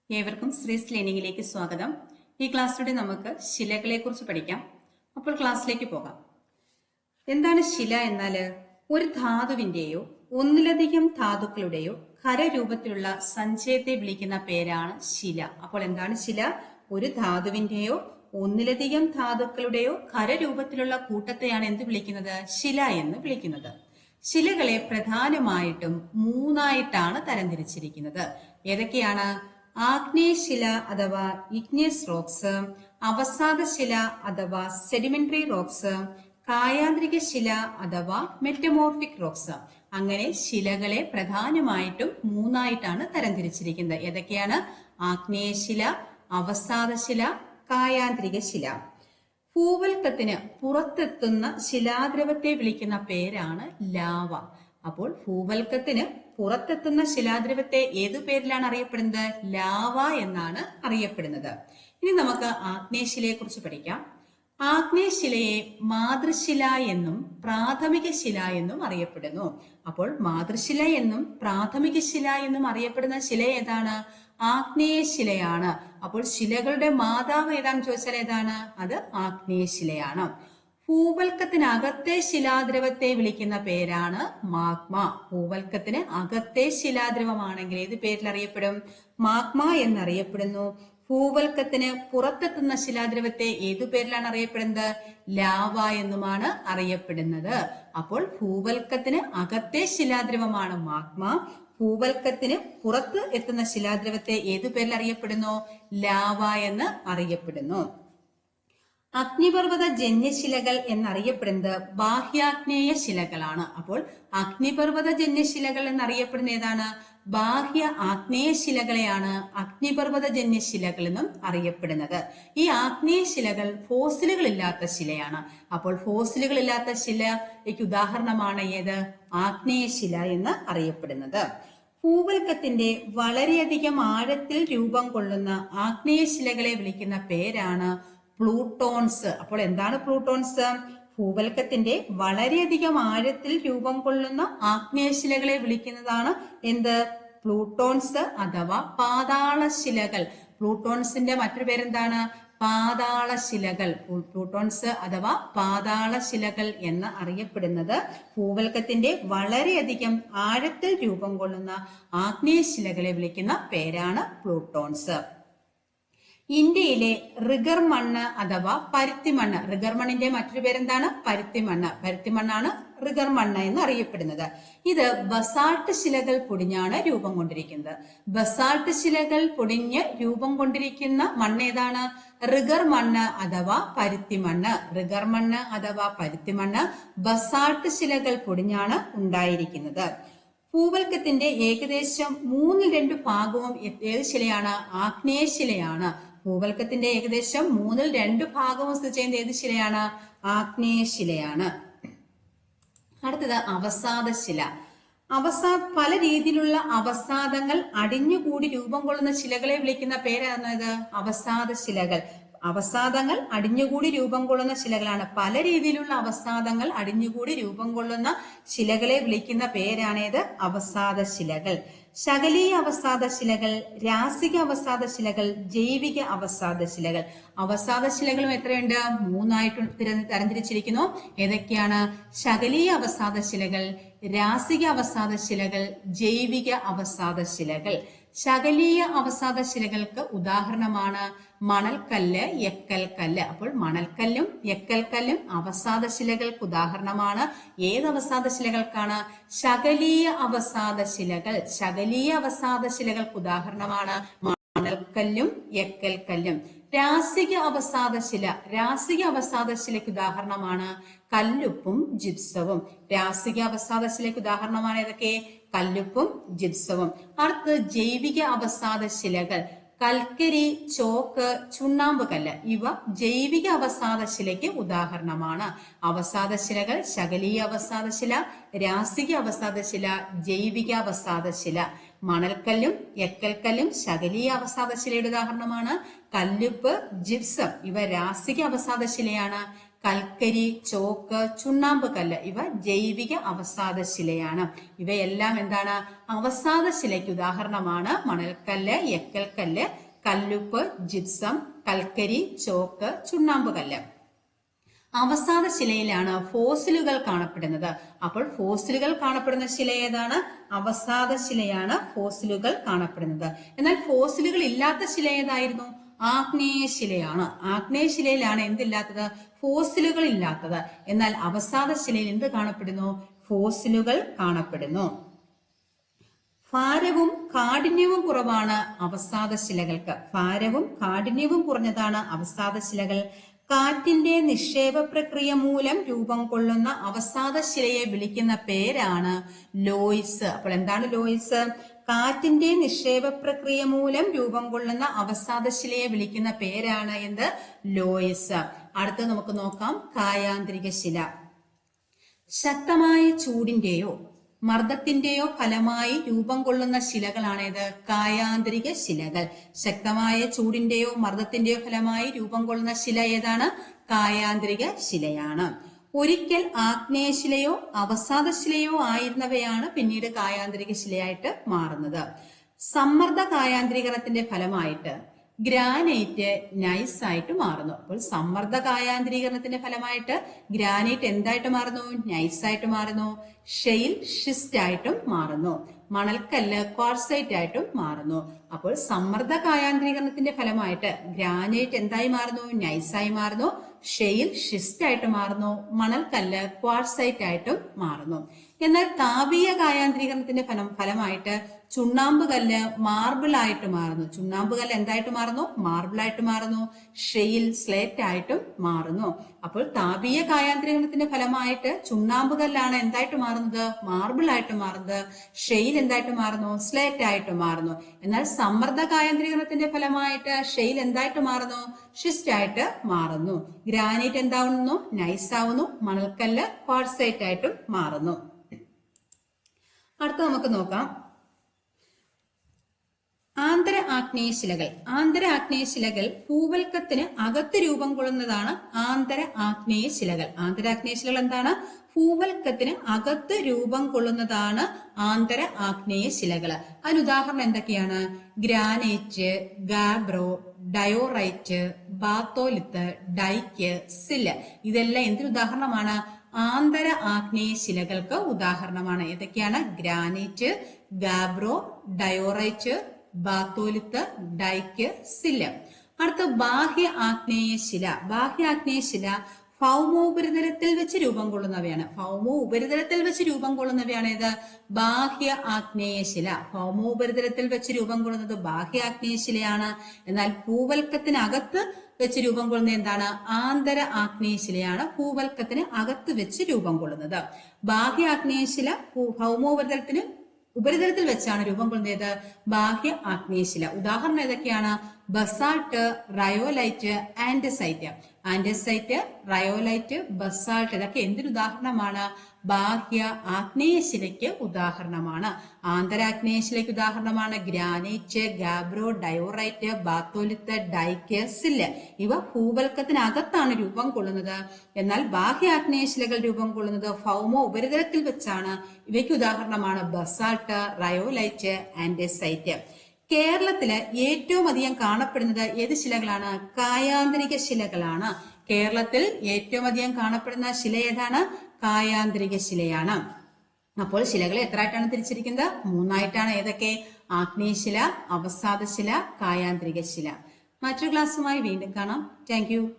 ഏവർക്കും ശ്രീസ് ലേണിംഗിലേക്ക് സ്വാഗതം. ഈ ക്ലാസ്സിലൂടെ നമുക്ക് ശിലകളെ കുറിച്ച് പഠിക്കാം. അപ്പോൾ ക്ലാസ്സിലേക്ക് പോകാം. എന്താണ് ശില എന്നാല്? ഒരു ധാതുവിന്റെയോ ഒന്നിലധികം ധാതുക്കളുടെയോ ഖരരൂപത്തിലുള്ള സഞ്ചയത്തെ വിളിക്കുന്ന പേരാണ് ശില. അപ്പോൾ എന്താണ് ശില? ഒരു ധാതുവിന്റെയോ ഒന്നിലധികം ധാതുക്കളുടെയോ ഖരരൂപത്തിലുള്ള കൂട്ടത്തെയാണ് എന്ത് വിളിക്കുന്നത്? ശില എന്ന് വിളിക്കുന്നത്. ശിലകളെ പ്രധാനമായിട്ടും മൂന്നായിട്ടാണ് തരംതിരിച്ചിരിക്കുന്നത്. ഏതൊക്കെയാണ്? ആഗ്നേയശില അഥവാ ഇഗ്നിയസ് റോക്സ്, അവസാദശില അഥവാ സെഡിമെന്ററി റോക്സ്, കായാന്ത്രിക ശില അഥവാ മെറ്റമോർഫിക് റോക്സ്. അങ്ങനെ ശിലകളെ പ്രധാനമായിട്ടും മൂന്നായിട്ടാണ് തരംതിരിച്ചിരിക്കുന്നത്. ഏതൊക്കെയാണ്? ആഗ്നേയശില, അവസാദശില, കായാന്ത്രിക ശില. ഭൂവൽക്കത്തിന് പുറത്തെത്തുന്ന ശിലാദ്രവത്തെ വിളിക്കുന്ന പേരാണ് ലാവ. അപ്പോൾ ഭൂവൽക്കത്തിന് പുറത്തെത്തുന്ന ശിലാദ്രവത്തെ ഏതു പേരിലാണ് അറിയപ്പെടുന്നത്? ലാവ എന്നാണ് അറിയപ്പെടുന്നത്. ഇനി നമുക്ക് ആഗ്നേയശിലയെ കുറിച്ച് പഠിക്കാം. ആഗ്നേയശിലയെ മാതൃശില എന്നും പ്രാഥമിക ശില എന്നും അറിയപ്പെടുന്നു. അപ്പോൾ മാതൃശില എന്നും പ്രാഥമിക ശില എന്നും അറിയപ്പെടുന്ന ശില ഏതാണ്? ആഗ്നേയശിലയാണ്. അപ്പോൾ ശിലകളുടെ മാതാവ് ഏതാണെന്ന് ചോദിച്ചാൽ ഏതാണ്? അത് ആഗ്നേയശിലയാണ്. ഭൂവൽക്കത്തിനകത്തെ ശിലാദ്രവത്തെ വിളിക്കുന്ന പേരാണ് മാഗ്മ. ഭൂവൽക്കത്തിന് അകത്തെ ശിലാദ്രവമാണെങ്കിൽ ഏത് പേരിൽ അറിയപ്പെടും? മാഗ്മ എന്നറിയപ്പെടുന്നു. ഭൂവൽക്കത്തിന് പുറത്തെത്തുന്ന ശിലാദ്രവത്തെ ഏതു പേരിലാണ് അറിയപ്പെടുന്നത്? ലാവ എന്നുമാണ് അറിയപ്പെടുന്നത്. അപ്പോൾ ഭൂവൽക്കത്തിന് അകത്തെ ശിലാദ്രവമാണ് മാഗ്മ. ഭൂവൽക്കത്തിന് പുറത്ത് എത്തുന്ന ശിലാദ്രവത്തെ ഏതു പേരിൽ അറിയപ്പെടുന്നു? ലാവ എന്ന് അറിയപ്പെടുന്നു. അഗ്നിപർവ്വത ജന്യശിലകൾ എന്നറിയപ്പെടുന്നത് ബാഹ്യാഗ്നേയ ശിലകളാണ്. അപ്പോൾ അഗ്നിപർവ്വത ജന്യശിലകൾ എന്നറിയപ്പെടുന്ന ഏതാണ്? ബാഹ്യ ആഗ്നേയ ശിലകളെയാണ് അഗ്നിപർവ്വത ജന്യശിലകൾ എന്നും അറിയപ്പെടുന്നത്. ഈ ആഗ്നേയ ശിലകൾ ഫോസിലുകൾ ഇല്ലാത്ത ശിലയാണ്. അപ്പോൾ ഫോസിലുകൾ ഇല്ലാത്ത ശിലയ്ക്ക് ഉദാഹരണമാണ് ഏത്? ആഗ്നേയശില എന്ന് അറിയപ്പെടുന്നത്. ഭൂവൽക്കത്തിന്റെ വളരെയധികം ആഴത്തിൽ രൂപം കൊള്ളുന്ന ആഗ്നേയ ശിലകളെ വിളിക്കുന്ന പേരാണ് പ്ലൂട്ടോൺസ്. അപ്പോൾ എന്താണ് പ്ലൂട്ടോൺസ്? ഭൂവൽക്കത്തിന്റെ വളരെയധികം ആഴത്തിൽ രൂപം കൊള്ളുന്ന ആഗ്നേയശിലകളെ വിളിക്കുന്നതാണ് എന്ത്? പ്ലൂട്ടോൺസ് അഥവാ പാതാളശിലകൾ. പ്ലൂട്ടോൺസിന്റെ മറ്റൊരു പേരെന്താണ്? പാതാളശിലകൾ. പ്ലൂട്ടോൺസ് അഥവാ പാതാളശിലകൾ എന്ന് അറിയപ്പെടുന്നത് ഭൂവൽക്കത്തിന്റെ വളരെയധികം ആഴത്തിൽ രൂപം കൊള്ളുന്ന ആഗ്നേയശിലകളെ വിളിക്കുന്ന പേരാണ് പ്ലൂട്ടോൺസ്. ഇന്ത്യയിലെ റിഗർ മണ്ണ് അഥവാ പരുത്തിമണ്ണ്. റിഗർ മണ്ണിന്റെ മറ്റൊരു പേരെന്താണ്? പരുത്തിമണ്ണ്. പരുത്തിമണ്ണാണ് റിഗർ മണ്ണ് എന്ന് അറിയപ്പെടുന്നത്. ഇത് ബസാൾട്ട് ശിലകൾ പൊടിഞ്ഞാണ് രൂപം കൊണ്ടിരിക്കുന്നത്. ബസാൾട്ട് ശിലകൾ പൊടിഞ്ഞ് രൂപം കൊണ്ടിരിക്കുന്ന മണ്ണ് ഏതാണ്? റിഗർ മണ്ണ് അഥവാ പരുത്തിമണ്ണ്. റിഗർ മണ്ണ് അഥവാ പരുത്തിമണ്ണ് ബസാൾട്ട് ശിലകൾ പൊടിഞ്ഞാണ് ഉണ്ടായിരിക്കുന്നത്. ഭൂവൽക്കത്തിന്റെ ഏകദേശം 2/3 ഭാഗവും ഏത് ശിലയാണ്? ആഗ്നേയശിലയാണ്. ഭൂവൽക്കത്തിന്റെ ഏകദേശം 2/3 ഭാഗവും സ്ഥിതി ചെയ്യുന്ന ഏത് ശിലയാണ്? ആഗ്നേയശിലയാണ്. അടുത്തത് അവസാദശില. പല രീതിയിലുള്ള അവസാദങ്ങൾ അടിഞ്ഞുകൂടി രൂപം കൊള്ളുന്ന ശിലകളെ വിളിക്കുന്ന പേരാണ് ഇത്? അവസാദശിലകൾ. അവസാദങ്ങൾ അടിഞ്ഞുകൂടി രൂപം കൊള്ളുന്ന ശിലകളാണ്. പല രീതിയിലുള്ള അവസാദങ്ങൾ അടിഞ്ഞുകൂടി രൂപം കൊള്ളുന്ന ശിലകളെ വിളിക്കുന്ന പേരാണേത്? അവസാദശിലകൾ. ശകലീയ അവസാദശിലകൾ, രാസിക അവസാദശിലകൾ, ജൈവിക അവസാദശിലകൾ. അവസാദശിലകളും എത്രയുണ്ട്? 3ആയിട്ട് തരംതിരിച്ചിരിക്കുന്നു. ഏതൊക്കെയാണ്? ശകലീയ അവസാദശിലകൾ, രാസിക അവസാദശിലകൾ, ജൈവിക അവസാദശിലകൾ. ശകലീയ അവസാദശിലകൾക്ക് ഉദാഹരണമാണ് മണൽക്കല്ല്, എക്കൽക്കല്ല്. അപ്പോൾ മണൽക്കല്ലും എക്കൽക്കല്ലും അവസാദശിലകൾക്ക് ഉദാഹരണമാണ്. ഏത് അവസാദശിലകൾക്കാണ്? ശകലീയ അവസാദശിലകൾ. ശകലീയ അവസാദശിലകൾക്ക് ഉദാഹരണമാണ് മണൽക്കല്ലും എക്കൽക്കല്ലും. രാസിക അവസാദശില. രാസിക അവസാദശിലയ്ക്ക് ഉദാഹരണമാണ് കല്ലുപ്പും ജിപ്സവും. രാസിക അവസാദശിലയ്ക്ക് ഉദാഹരണമാണ് ഏതൊക്കെ? കല്ലുപ്പും ജിപ്സവും. അടുത്ത് ജൈവിക അവസാദശിലകൾ. കൽക്കരി, ചോക്ക്, ചുണ്ണാമ്പ് കല്ല് ഇവ ജൈവിക അവസാദശിലയ്ക്ക് ഉദാഹരണമാണ്. അവസാദശിലകൾ ശകലീയ അവസാദശില, രാസിക അവസാദശില, ജൈവിക അവസാദശില. മണൽക്കല്ലും എക്കൽക്കല്ലും ശകലീയ അവസാദശിലയുടെ ഉദാഹരണമാണ്. കല്ലുപ്പ്, ജിപ്സം ഇവ രാസിക അവസാദശിലയാണ്. കൽക്കരി, ചോക്ക്, ചുണ്ണാമ്പ് കല്ല് ഇവ ജൈവിക അവസാദ ശിലയാണ്. ഇവയെല്ലാം എന്താണ്? അവസാദ ശിലയ്ക്ക് ഉദാഹരണമാണ് മണൽക്കല്ല്, എക്കൽക്കല്ല്, കല്ലുപ്പ്, ജിപ്സം, കൽക്കരി, ചോക്ക്, ചുണ്ണാമ്പ് കല്ല്. അവസാദ ശിലയിലാണ് ഫോസിലുകൾ കാണപ്പെടുന്നത്. അപ്പോൾ ഫോസിലുകൾ കാണപ്പെടുന്ന ശില ഏതാണ്? അവസാദ ശിലയാണ് ഫോസിലുകൾ കാണപ്പെടുന്നത്. എന്നാൽ ഫോസിലുകൾ ഇല്ലാത്ത ശില ഏതായിരുന്നു? ആഗ്നേയ ശിലയാണ്. ആഗ്നേയ ശിലയിലാണ് എന്തില്ലാത്തത്? ഫോസിലുകൾ ഇല്ലാത്തത്. എന്നാൽ അവസാദ ശിലയിൽ എന്ത് കാണപ്പെടുന്നു? ഫോസിലുകൾ കാണപ്പെടുന്നു. ഭാരവും കാഠിന്യവും കുറവാണ് അവസാദ ശിലകൾക്ക്. ഭാരവും കാഠിന്യവും കുറഞ്ഞതാണ് അവസാദ ശിലകൾ. കാറ്റിന്റെ നിക്ഷേപ പ്രക്രിയ മൂലം രൂപം കൊള്ളുന്ന അവസാദ ശിലയെ വിളിക്കുന്ന പേരാണ് ലോയ്സ്. അപ്പോൾ എന്താണ് ലോയ്സ്? കാറ്റിന്റെ നിക്ഷേപ പ്രക്രിയ മൂലം രൂപം കൊള്ളുന്ന അവസാദ ശിലയെ വിളിക്കുന്ന പേരാണ് എന്ത്? ലോയ്സ്. അടുത്ത നമുക്ക് നോക്കാം കായാന്തരിക ശില. ശക്തമായ ചൂടിന്റെയോ മർദ്ദത്തിന്റെയോ ഫലമായി രൂപം കൊള്ളുന്ന ശിലകളാണേത്? കായാന്തരിക ശിലകൾ. ശക്തമായ ചൂടിന്റെയോ മർദ്ദത്തിന്റെയോ ഫലമായി രൂപം കൊള്ളുന്ന ശില ഏതാണ്? കായാന്തരിക ശിലയാണ്. ഒരിക്കൽ ആഗ്നേയശിലയോ അവസാദശിലയോ ആയിരുന്നവയാണ് പിന്നീട് കായാന്തരിക ശിലയായിട്ട് മാറുന്നത്. സമ്മർദ്ദ കായാന്തരീകരണത്തിന്റെ ഫലമായിട്ട് ഗ്രാനൈറ്റ് നൈസ് ആയിട്ട് മാറുന്നു. അപ്പോൾ സമ്മർദ്ദ കായാന്തരീകരണത്തിന്റെ ഫലമായിട്ട് ഗ്രാനൈറ്റ് എന്തായിട്ട് മാറുന്നു? നൈസ് ആയിട്ട് മാറുന്നു. ഷെയിൽ ഷിസ്റ്റ് ആയിട്ടും മാറുന്നു. മണൽക്കല്ല് ക്വാർട്സൈറ്റ് ആയിട്ടും മാറുന്നു. അപ്പോൾ സമ്മർദ്ദ കായാന്തരീകരണത്തിന്റെ ഫലമായിട്ട് ഗ്രാനൈറ്റ് എന്തായി മാറുന്നു? നൈസായി മാറുന്നു. ഷെയിൽ ഷിസ്റ്റ് ആയിട്ട് മാറുന്നു. മണൽക്കല്ല് ക്വാർട്സൈറ്റ് ആയിട്ടും മാറുന്നു. എന്നാൽ താപീയ കായാന്തരീകരണത്തിന്റെ ഫലമായിട്ട് ചുണ്ണാമ്പ് കല്ല് മാർബിൾ ആയിട്ട് മാറുന്നു. ചുണ്ണാമ്പ് കല്ല് എന്തായിട്ട് മാറുന്നു? മാർബിൾ ആയിട്ട് മാറുന്നു. ഷെയിൽ സ്ലേറ്റ് ആയിട്ടും മാറുന്നു. അപ്പോൾ താപീയ കായാന്തരീകരണത്തിന്റെ ഫലമായിട്ട് ചുണ്ണാമ്പ് കല്ലാണ് എന്തായിട്ട് മാറുന്നത്? മാർബിൾ ആയിട്ട് മാറുന്നത്. ഷെയിൽ എന്തായിട്ട് മാറുന്നു? സ്ലേറ്റ് ആയിട്ട് മാറുന്നു. എന്നാൽ സമ്മർദ്ദ കായാന്തരീകരണത്തിന്റെ ഫലമായിട്ട് ഷെയിൽ എന്തായിട്ട് മാറുന്നു? ഷിസ്റ്റ് ആയിട്ട് മാറുന്നു. ഗ്രാനൈറ്റ് എന്താവുന്നു? നൈസ് ആവുന്നു. മണൽക്കല്ല് ക്വാർട്സൈറ്റ് ആയിട്ടും മാറുന്നു. അടുത്ത നമുക്ക് നോക്കാം ആന്തര ആഗ്നേയ ശിലകൾ. ആന്തര ആഗ്നേയ ശിലകൾ ഭൂവൽക്കത്തിന് അകത്ത് രൂപം കൊള്ളുന്നതാണ് ആന്തര ആഗ്നേയ ശിലകൾ. ആന്തര ആഗ്നേയ ശിലകൾ എന്താണ്? ഭൂവൽക്കത്തിന് അകത്ത് രൂപം കൊള്ളുന്നതാണ് ആന്തര ആഗ്നേയ ശിലകൾ. അതിന് ഉദാഹരണം എന്തൊക്കെയാണ്? Granite, gabbro, diorite, batholith, dyke, sill. ഇതെല്ലാം എന്തിന് ഉദാഹരണമാണ്? ആന്തര ആഗ്നേയ ശിലകൾക്ക് ഉദാഹരണമാണ്. ഏതൊക്കെയാണ്? Granite, gabbro, diorite, batholith, dyke, sill. അടുത്ത ബാഹ്യ ആഗ്നേയ ശില. ബാഹ്യ ആഗ്നേയ ശില ഭൗമോപരിതലത്തിൽ വെച്ച് രൂപം കൊള്ളുന്നവയാണ്. ഭൗമോ ഉപരിതലത്തിൽ വെച്ച് രൂപം കൊള്ളുന്നവയാണ് ഏത്? ബാഹ്യ ആഗ്നേയ ശില. ഭൗമോപരിതലത്തിൽ വെച്ച് രൂപം കൊള്ളുന്നത് ബാഹ്യ ആഗ്നേയ ശിലയാണ്. എന്നാൽ ഭൂവൽക്കത്തിനകത്ത് വെച്ച് രൂപം കൊള്ളുന്നത് എന്താണ്? ആന്തര ആഗ്നേയ ശിലയാണ് ഭൂവൽക്കത്തിന് അകത്ത് വെച്ച് രൂപം കൊള്ളുന്നത്. ബാഹ്യ ആഗ്നേയ ശില ഭൗമോപരിതലത്തിന് ഉപരിതലത്തിൽ വെച്ചാണ് രൂപം കൊള്ളുന്നത് ബാഹ്യ ആഗ്നേയശില. ഉദാഹരണം ഏതൊക്കെയാണ്? Basalt, rhyolite, andesite. Andesite, rhyolite, basalt ഇതൊക്കെ എന്തിന് ഉദാഹരണമാണ്? ബാഹ്യ ആഗ്നേയശിലയ്ക്ക് ഉദാഹരണമാണ്. ആന്തരാഗ്നേയശിലയ്ക്ക് ഉദാഹരണമാണ് granite, gabbro, diorite, batholith, dyke, sill. ഇവ ഭൂവൽക്കത്തിനകത്താണ് രൂപം കൊള്ളുന്നത്. എന്നാൽ ബാഹ്യ ആഗ്നേയശിലകൾ രൂപം കൊള്ളുന്നത് ഭൗമോ ഉപരിതലത്തിൽ വെച്ചാണ്. ഇവയ്ക്ക് ഉദാഹരണമാണ് ബസാൾട്ട്, റയോലൈറ്റ്, ആൻഡസൈറ്റ്. കേരളത്തില് ഏറ്റവും അധികം കാണപ്പെടുന്നത് ഏത് ശിലകളാണ്? കായാന്തരിക ശിലകളാണ്. കേരളത്തിൽ ഏറ്റവും അധികം കാണപ്പെടുന്ന ശില ഏതാണ്? കായാന്തരിക ശിലയാണ്. അപ്പോൾ ശിലകളെ എത്ര ആയിട്ടാണ് തിരിച്ചിരിക്കുന്നത്? 3ആയിട്ടാണ്. ഏതൊക്കെ? ആഗ്നേയശില, അവസാദശില, കായാന്തരിക ശില. മറ്റൊരു ക്ലാസ്സുമായി വീണ്ടും കാണാം. താങ്ക്